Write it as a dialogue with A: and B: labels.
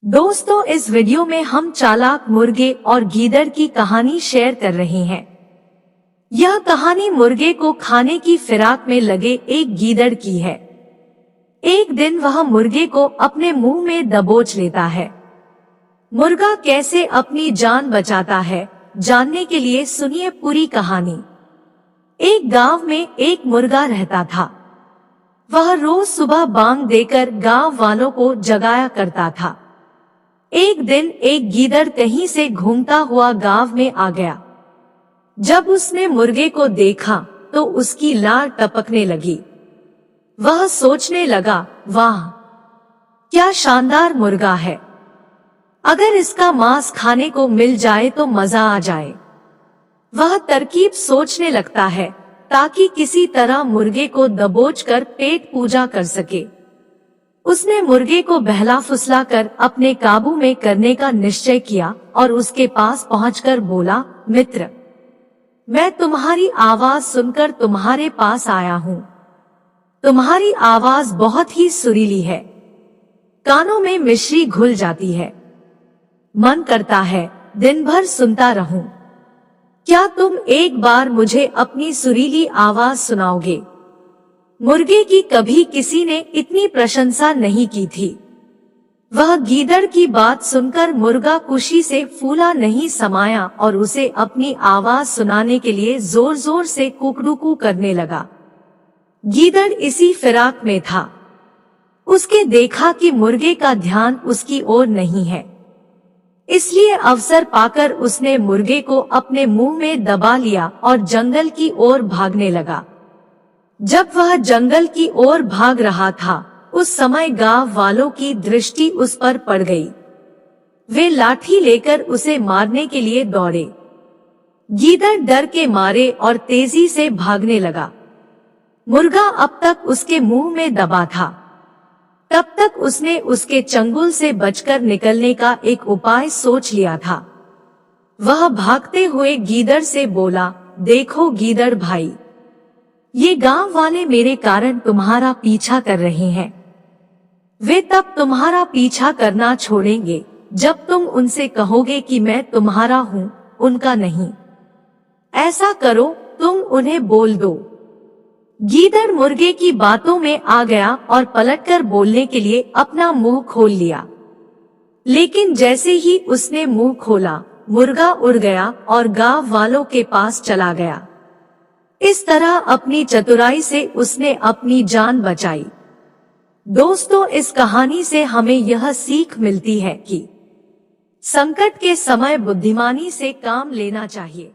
A: दोस्तों, इस वीडियो में हम चालाक मुर्गे और गीदड़ की कहानी शेयर कर रहे हैं। यह कहानी मुर्गे को खाने की फिराक में लगे एक गीदड़ की है। एक दिन वह मुर्गे को अपने मुंह में दबोच लेता है। मुर्गा कैसे अपनी जान बचाता है, जानने के लिए सुनिए पूरी कहानी। एक गांव में एक मुर्गा रहता था। वह रोज सुबह बांग देकर गांव वालों को जगाया करता था। एक दिन एक गीदड़ कहीं से घूमता हुआ गांव में आ गया। जब उसने मुर्गे को देखा तो उसकी लार टपकने लगी। वह सोचने लगा, वाह, क्या शानदार मुर्गा है। अगर इसका मांस खाने को मिल जाए तो मजा आ जाए। वह तरकीब सोचने लगता है ताकि किसी तरह मुर्गे को दबोचकर पेट पूजा कर सके। उसने मुर्गे को बहला फुसला कर अपने काबू में करने का निश्चय किया और उसके पास पहुंचकर बोला, मित्र, मैं तुम्हारी आवाज सुनकर तुम्हारे पास आया हूँ। तुम्हारी आवाज बहुत ही सुरीली है, कानों में मिश्री घुल जाती है। मन करता है दिन भर सुनता रहूं। क्या तुम एक बार मुझे अपनी सुरीली आवाज सुनाओगे? मुर्गे की कभी किसी ने इतनी प्रशंसा नहीं की थी। वह गीदड़ की बात सुनकर मुर्गा खुशी से फूला नहीं समाया और उसे अपनी आवाज सुनाने के लिए जोर जोर से कुकड़ुकू करने लगा। गीदड़ इसी फिराक में था। उसके देखा कि मुर्गे का ध्यान उसकी ओर नहीं है, इसलिए अवसर पाकर उसने मुर्गे को अपने मुंह में दबा लिया और जंगल की ओर भागने लगा। जब वह जंगल की ओर भाग रहा था, उस समय गांव वालों की दृष्टि उस पर पड़ गई। वे लाठी लेकर उसे मारने के लिए दौड़े। गीदड़ डर के मारे और तेजी से भागने लगा। मुर्गा अब तक उसके मुंह में दबा था। तब तक उसने उसके चंगुल से बचकर निकलने का एक उपाय सोच लिया था। वह भागते हुए गीदड़ से बोला, देखो गीदड़ भाई, ये गांव वाले मेरे कारण तुम्हारा पीछा कर रहे हैं। वे तब तुम्हारा पीछा करना छोड़ेंगे जब तुम उनसे कहोगे कि मैं तुम्हारा हूँ, उनका नहीं। ऐसा करो, तुम उन्हें बोल दो। गीदड़ मुर्गे की बातों में आ गया और पलटकर बोलने के लिए अपना मुंह खोल लिया। लेकिन जैसे ही उसने मुंह खोला, मुर्गा उड़ गया और गांव वालों के पास चला गया। इस तरह अपनी चतुराई से उसने अपनी जान बचाई। दोस्तों, इस कहानी से हमें यह सीख मिलती है कि संकट के समय बुद्धिमानी से काम लेना चाहिए।